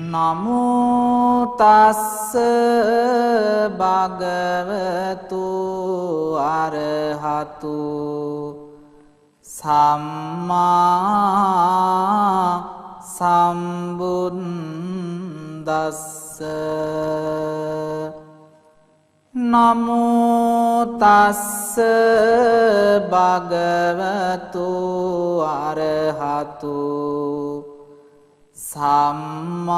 නමෝ තස්ස භගවතු අරහතු සම්මා සම්බුද්දස්ස නමෝ තස්ස භගවතු අරහතු සම්මා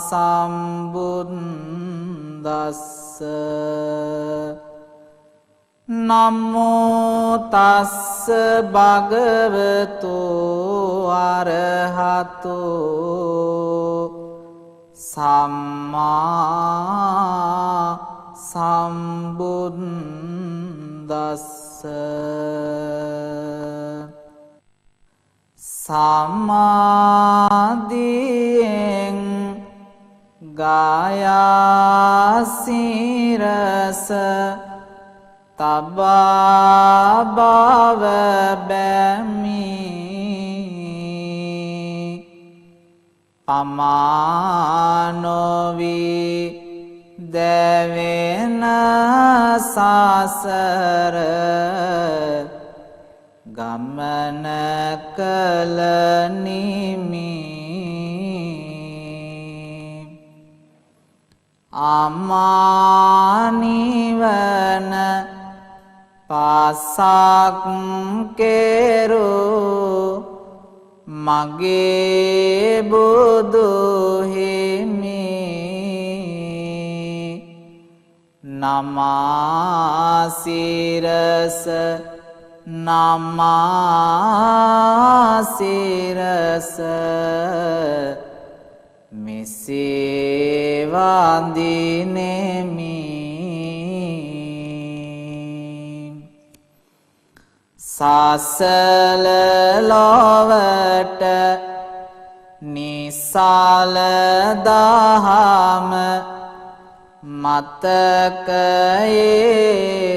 සම්බුද්දස්ස නමෝ තස්ස භගවතු අරහතු සම්මා සම්බුද්දස්ස සමාධියෙන් ගායාසිරස තබා බව බැමි පමානොවි දැවෙන සසර ගමන කළ නිමි අමානිවන පසක් කෙරු මගේ බුදු හිමි නමාසිරස නමාසිරස මෙසේ වඳිනෙමි සසල ලොවට නිසාල දහම මතකයේ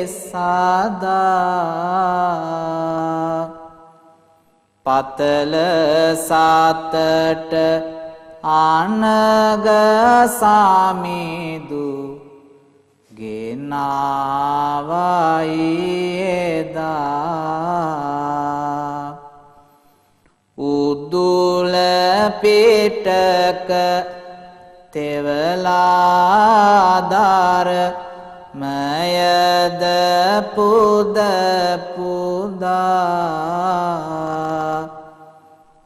සදා පතල සතට අනග සමිදු ගෙනාවයි එදා උදුල පිටක තෙවලාදර මයද පුද පුදා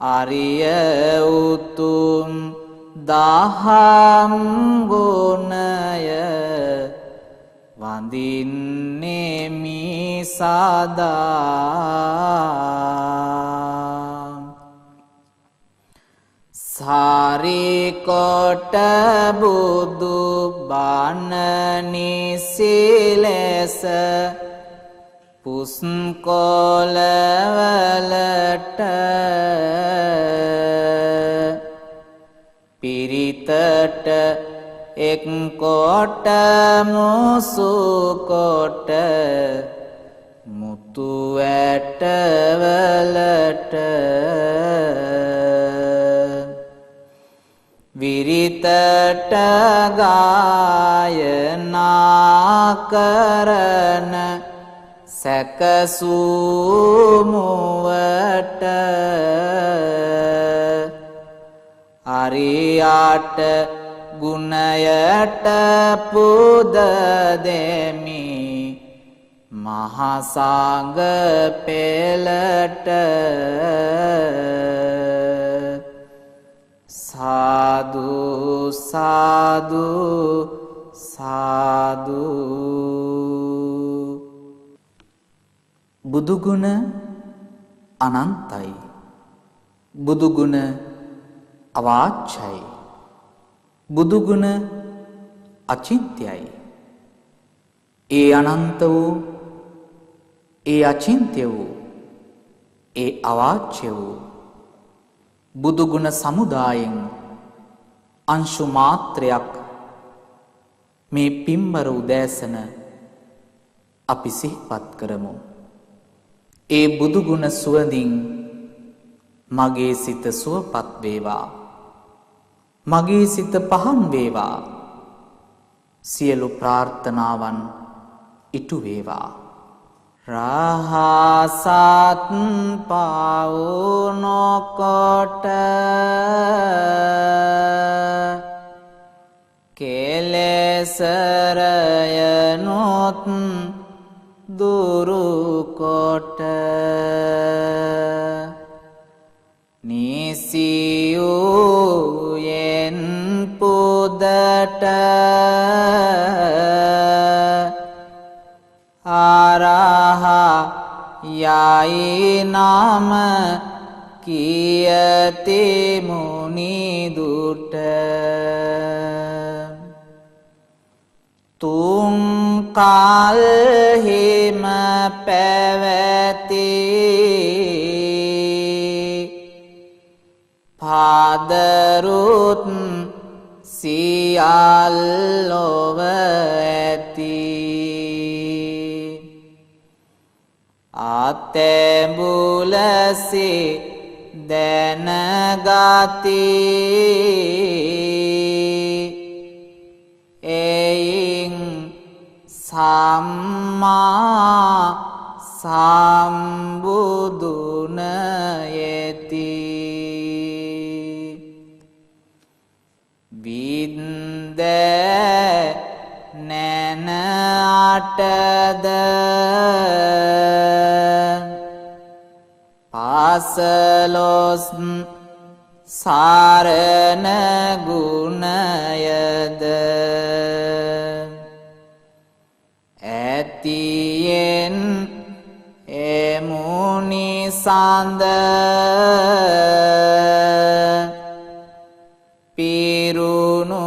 අරිය උතුම් දහම් ගුණය වඳින්නෙමි සදා සාරිකොට බුදු බණ නිසිලෙස පුස්කොළවලට පිරිතට එක්කොට මුසුකොට මුතු ඇටවලට විරිතට ගායනා කරන සැකසුමුවට අරියාට ගුණයට පුද දෙමි මහසඟ පෙළට සාදු සාදු සාදු බුදුගුණ අනන්තයි බුදුගුණ අවාච්‍යයි බුදුගුණ අචින්ත්‍යයි ඒ අනන්ත වූ ඒ අචින්ත්‍ය වූ ඒ අවාච්‍ය වූ බුදුගුණ සමුදායෙන් අංශු මාත්‍රයක් මේ පින්බර උදෑසන අපි සිහිපත් කරමු. ඒ බුදුගුණ සුවඳින් මගේ සිත සුවපත් වේවා. මගේ සිත පහන් වේවා. සියලු ප්‍රාර්ථනාවන් ඉටු වේවා. රහසත් පවුනොකොට කෙලෙසරයනොත් දුරුකොට නිසිවූයෙන් පුදට ආරහා යයි නම කියති මුනිදුට තුන් කල්හිම පැවැති පාදරුත් සියල්ලොව ඇති අතැඹුලසේ දැනගති එයින් සම්මා සම්බුදුන යෙති වින්ද නැන අටද පාසලොස් සාරණ ගුණයද ඇතියෙන් එමුනි සඳ පිරුණු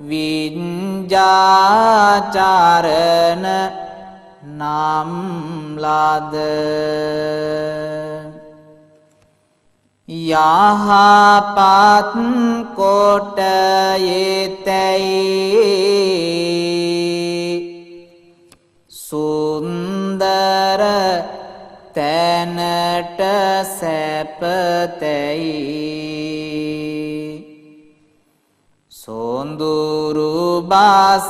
විඤ්ඤාචරණ නම් ලද යහපත් කොට යෙතැයි සුන්දර තැනට සැපතැයි සොඳුරු බස්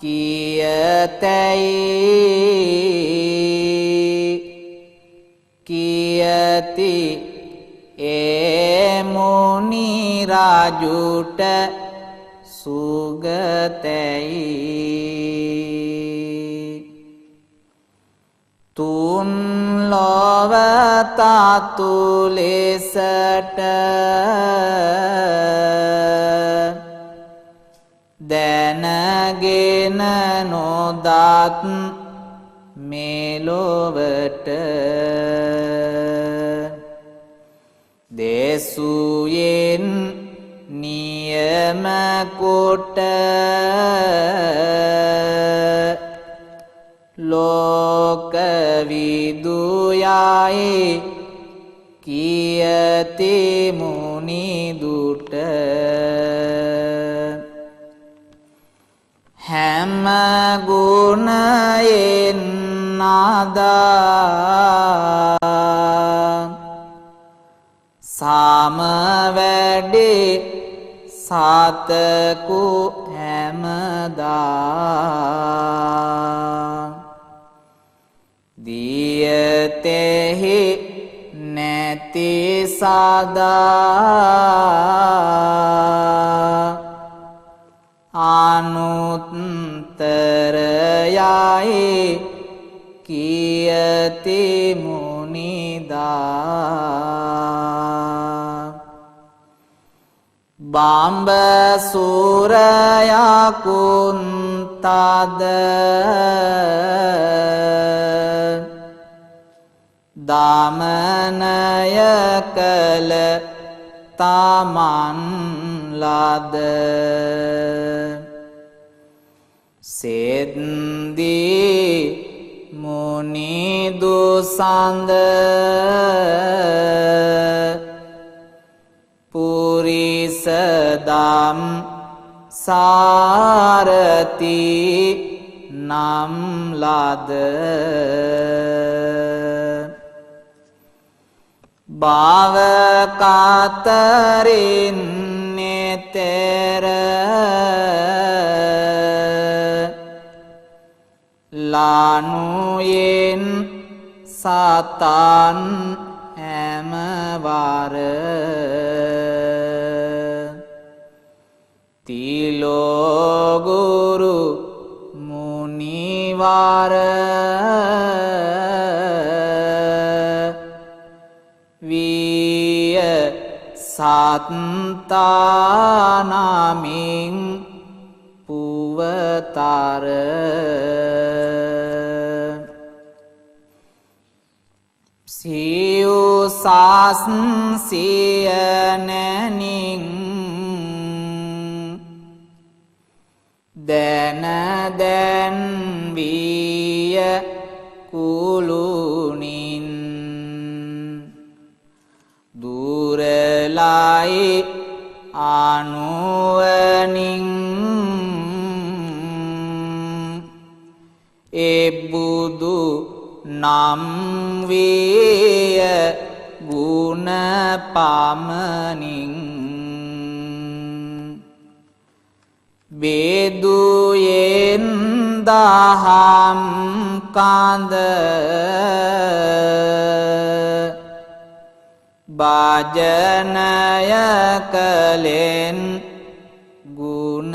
කියතැයි කියති ඒ මුනි රාජුට සුගතැයි තුන් ලොව තතු ලෙසට දැනගෙන නොදත් මෙලොවට දෙසුයෙන් නියම කොට ලෝක විදුයයි කියති මුනිදුට හැම ගුණයෙන් නාදා සාම වැඩේ සාතකු හැමදා දියතෙහි නැති සදා අනුත්තරයයි කියති මුනිදා බාම්බ සූරයකුන්තද දමනය කළ තමන් ලද සෙද්දී මුනිදු සඳ පුරිසදම් සාරති නම් ලද භව කතරින් තෙර ලානුයෙන් සතන් හැමවර තිලෝගුරු මුනිවර විය සත්තානමින් පුවතර සියුසස් සියනැනින් දැන දැන් විය කුළුනින් දුරලයි අනුවනින් එබ්බුදු නම් විය ගුණ පමණින් බේදුයෙන් දහම් කඳ භාජනය කලෙන් ගුණ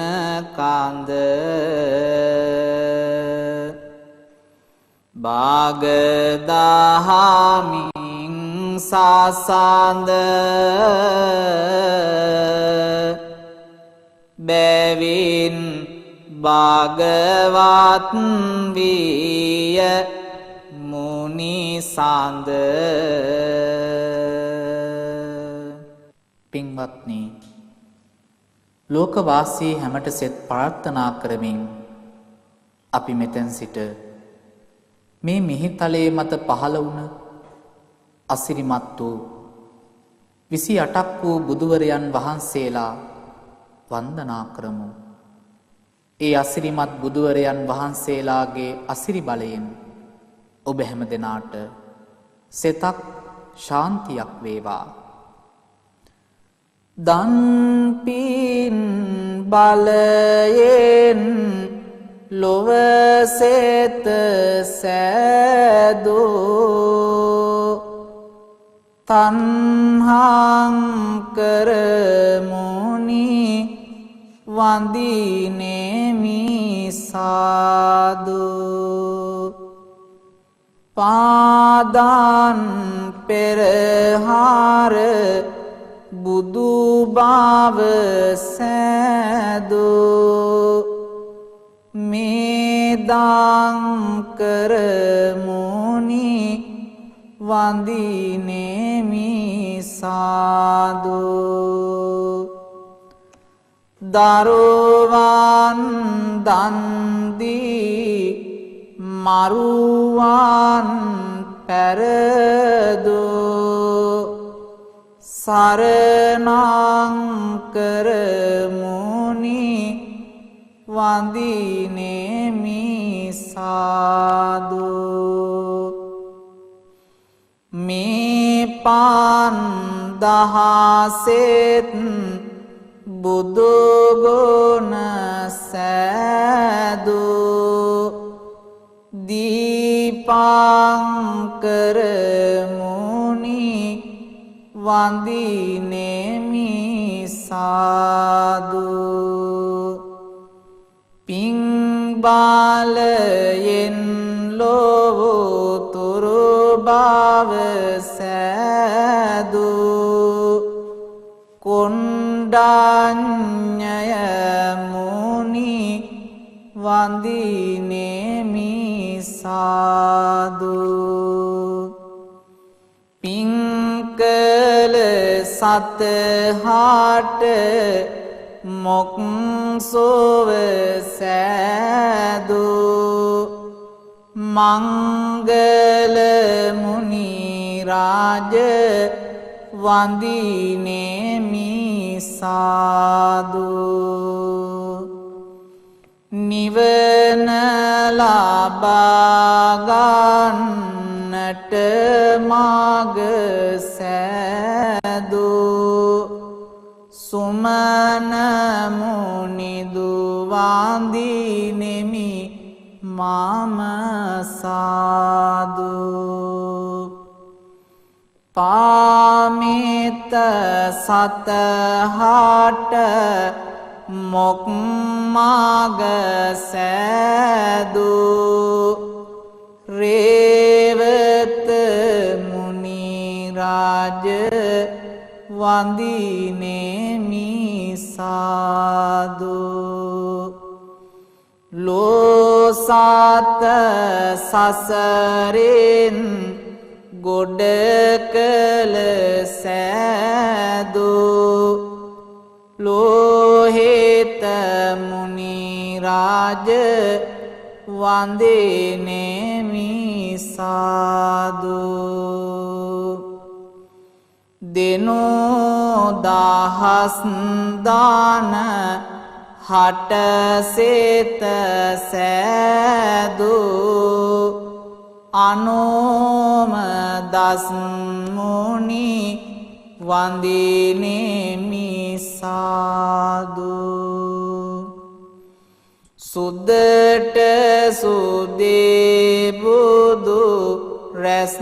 කඳ භාගදහමින් සසඳ බැවින් භාගවත් විය මුනිසඳ. පින්වත්නි, ලෝකවාසී හැමට සෙත් ප්‍රාර්ථනා කරමින් අපි මෙතෙන් සිට මේ මිහිතලයේ මත පහළ වුණ අසිරිමත් වූ 28ක් වූ බුදුවරයන් වහන්සේලා වන්දනා කරමු. ඒ අසිරිමත් බුදුවරයන් වහන්සේලාගේ අසිරි බලයෙන් ඔබ හැම දෙනාට සෙතක් ශාන්තියක් වේවා. දන්පින් බලයෙන් ලොව සෙත සෑදෝ තන්හංකර මුනි වඳිනෙමි සාදු පාදන් පෙරහාර බුදු බව සෑදෝ මේදංකර මුනි වඳිනෙමි සාදු දරුවන් දන්දී මරුවන් පැරදෝ සරණංකර මුනි වඳිනෙමි සාදු මේ පාන් දහසෙත් බුදුගුණ සෑදෝ දීපංකර මුනි වඳිනෙමි සාදු පිංබාලයෙන් ලොවතුරු බව සෑදෝ කොණ්ඩඤ්ඤය මුනි වඳිනෙමි සාදු පිංකල සතහාට මොක්සොව සෑදෝ මංගල මුනි රාජ වඳිනෙමි සාදු නිවන ලබා ගන්නට මඟ සෑදෝ සුමන හිත සතහාට මොක්මාග සෑදු රේවත මුනිරාජ වඳිනෙමි සාදු ලෝසාත සසරෙන් ගොඩ කළ සෑදු ලෝහෙත මුනිරාජ වඳිනෙමි සාදු දෙනෝ දහස් දාන හට සේත සෑදු අනෝම දස් මුනි වඳිනෙමි සාදු සුද්දට සුදේ බුදු රැස්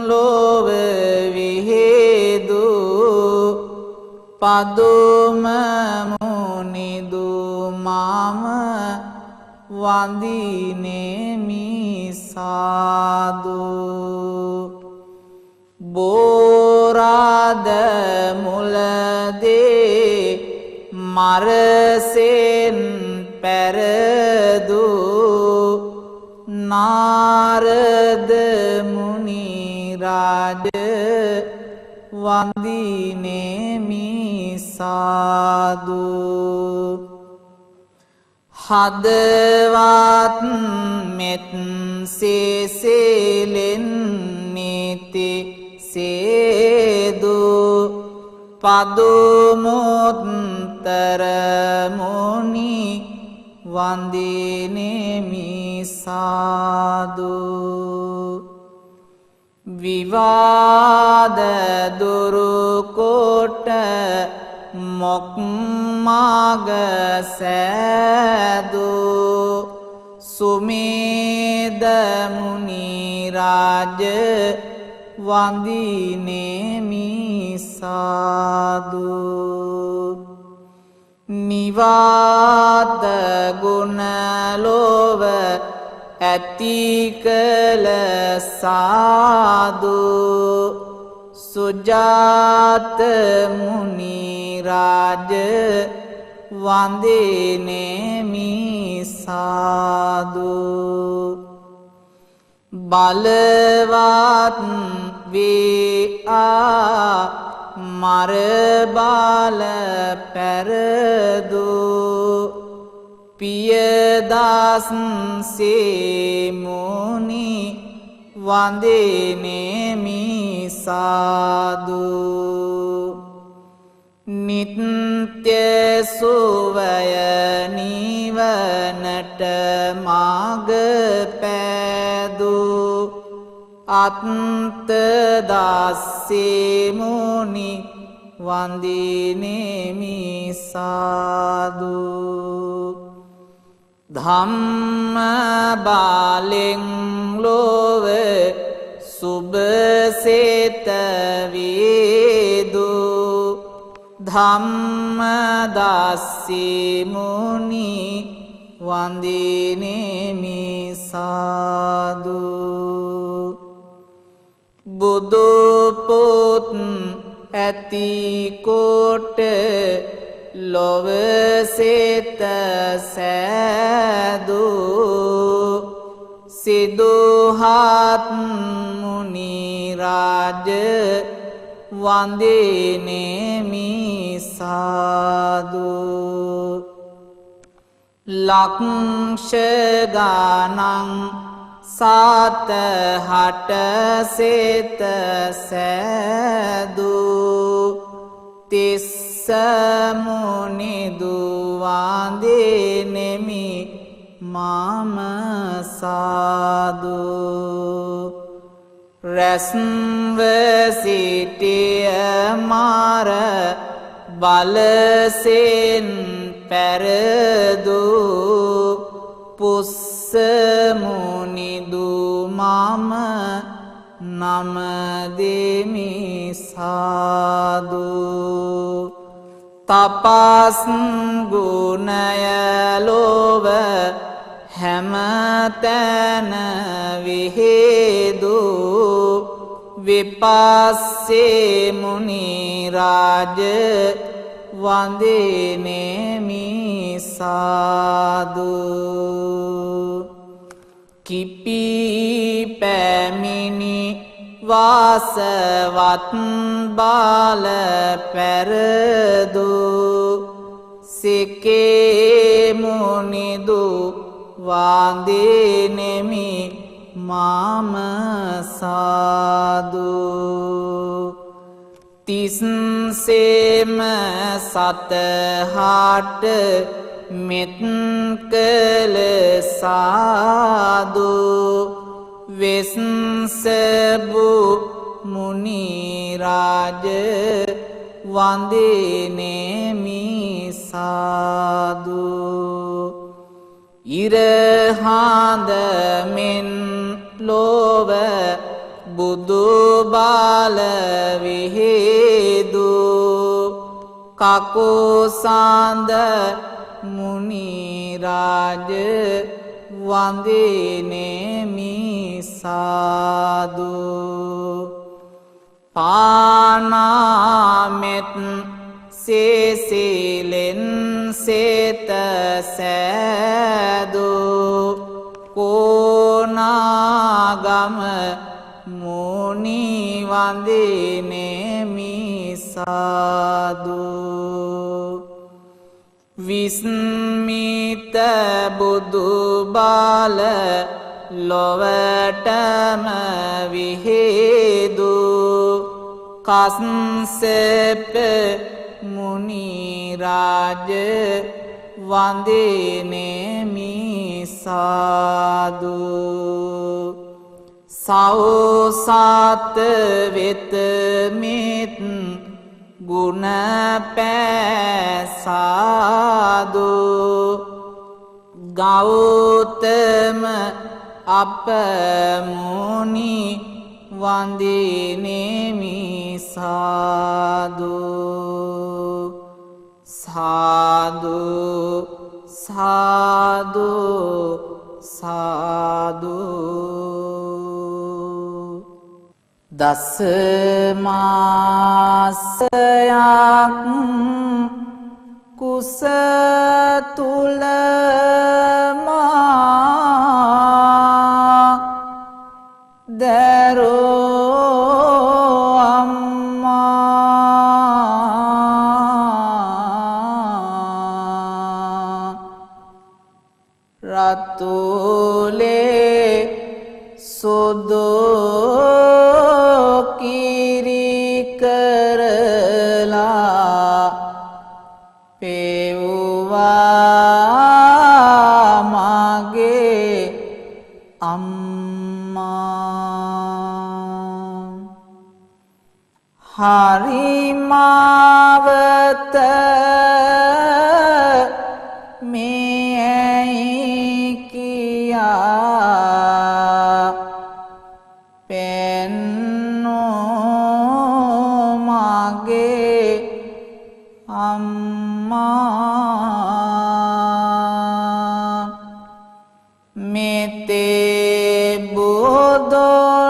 ලොව විහෙදු පදුම මුනිදු මම වඳිනෙමි සාදු බෝරාද මුලදේ මරසෙන් පැරදු නාරද මුනිරාජ වඳිනෙමි සාදු හදවත් මෙත් සේසෙලෙන් නීති සේදු පදුමුත්තර මුනි වඳිනෙමි සාදු විවාද දුරුකොට මොක්මාග සෑදු සුමේද මුනිරාජ වඳිනෙමි සාදු නිවාත ගුණලොව ඇති කළ සාදු සුජාත මුනිරාජ වඳිනෙමි සාදු බලවත් වේ මර බාල පැරදු පියදාස් සේමුනි වඳිනෙමි සාදු නිත්‍ය සුවය නිවනට මාග පෑදු අත්තදාස්සේමුනි වඳිනෙමි සාදු ධම්ම බාලෙන් ලොව සුභසේත වේදු ධම්ම දාස්සේමුනි වඳිනෙමි සාදු බුදු පොත් ඇති කොට ලොව සෙත සෑදු සිදුහත් මුනිරාජ වඳිනෙමි සාදු ලක්ෂ ගානං සාත හට සෙත සෑදු තිස්ස මුනිදු වඳිනෙමි මම සාදු රැස්ව සිටිය මාර බලසෙන් පැරදු පුස්ස මුනිදු මම නමදෙමි සාදු තපස් ගුණය ලොව හැමතැන විහෙදු විපස්සේ මුනි රාජ වන්දනෙමි සාදු කිපි පැමිණි වාසවත් බාල පැරදු සිකේ මුනිදු වන්දනෙමි මම සාදු තිස්සේම සතහාට මෙත් කළ සාදු වෙස්සබු මුනි රාජ වන්දනෙමි සාදු ඉරහාඳ මෙන් ලොව බුදු බාල විහෙදු කකුසාඳ මුනි රාජ වන්දනෙමි සාදු පානාමෙත් සේසිලෙන් සේත සෑදු කෝනාගම මුනි වන්දනෙමි සාදු විස්මිත බුදු බාල ලොවටම විහෙදු කස්සප මුනි රාජ වන්දනෙමි සාදු සෞසාත වෙත මෙත් ගුණ පැසාදු ගෞතම අප මුනි වන්දනෙමි සාදු සාදු සාදු සාදු දස මාසයක් කුස තුල මා දරෝ අම්මා රතුලේ සොදෝ කිරි කරලා පෙව්වා මගේ අම්මා හරිමාවත මේ ඇයි කියා පෙන්නෝ මගේ අම්මා මෙතේ බුදුන්ටත්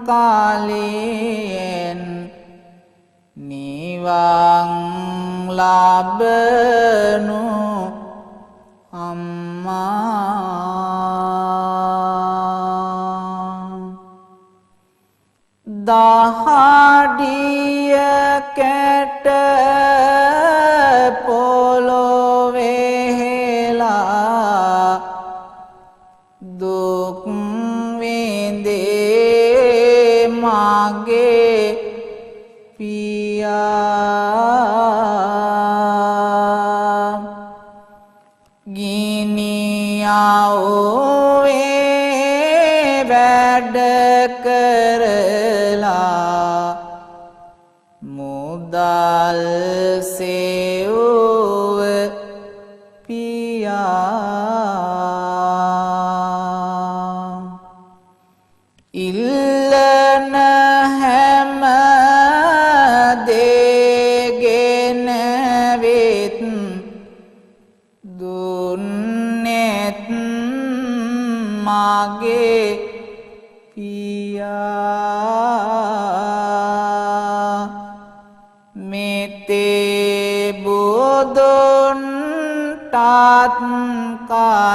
කාලයෙන් නිවන් ලබනු අම්මා දහඩිය කැට පොළොවෙහෙලා දුක් විඳේ මගේ පියා ගිනියව්වේ වැඩ කරලා මුදල් සෙව්ව පියා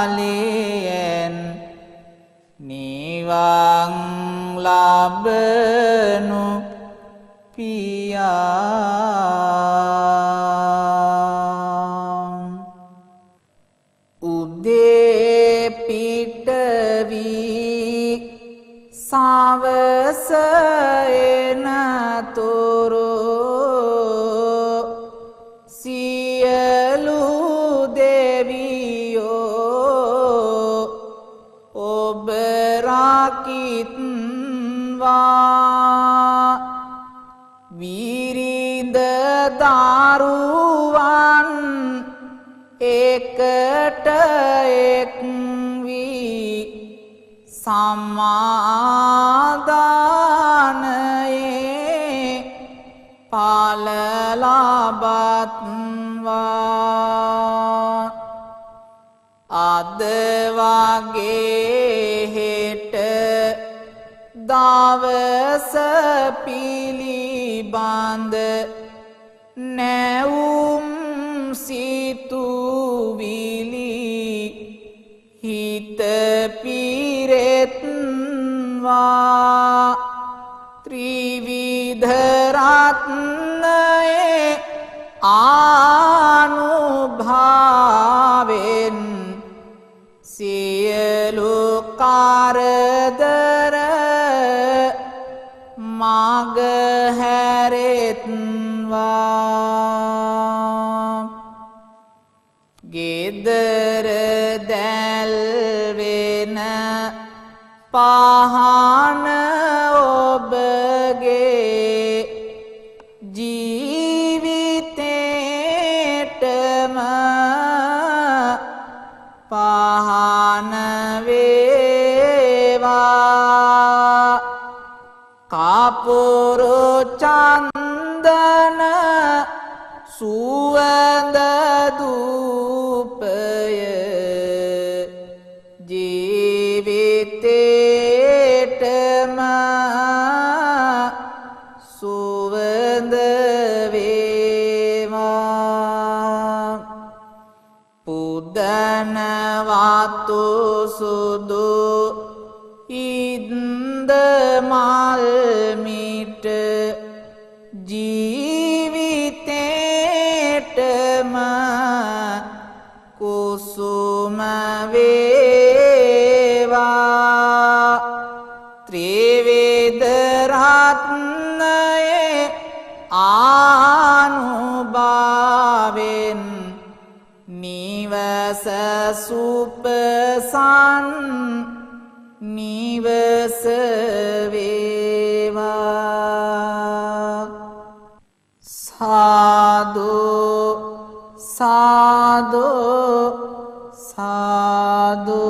කාලයෙන් නිවන් ලබනු පියා උදේ පිට වී සවස එනතුරු සියලු දෙවියෝ ඔබ රකිත්වා විරිඳ දරුවන් එකට එක් වී සමාදානයේ ඵල ලබත්වා අද වගේ හෙට දවස පිළිබඳ නැවුම් සිතුවිලි හිත පිරෙත්වා ත්‍රිවිධ රත්නයේ ආනුභාවෙන් සියලු කරදර මග හැරෙත්වා ගෙදර දැල්වෙන පහන ඔබගේ ජීවිතේටම පහන වේවා කපුරු චන්දන සුවඳ දූපය ජීවිතේටම සුවඳ වේවා පුදන වතු සුදු ඉන්ද මල් මිට ජීවිතේටම කුසුම වේවා ත්‍රිවිධ රත්නයේ ආනුභාවෙන් නිවස සුපසන් නිවස වේවා සාදු සාදු සාදු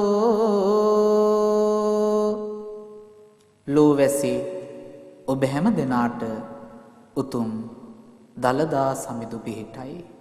ලෝවැසි ඔබ හැම දෙනාට උතුම් දළදා සමිඳු පිහිටයි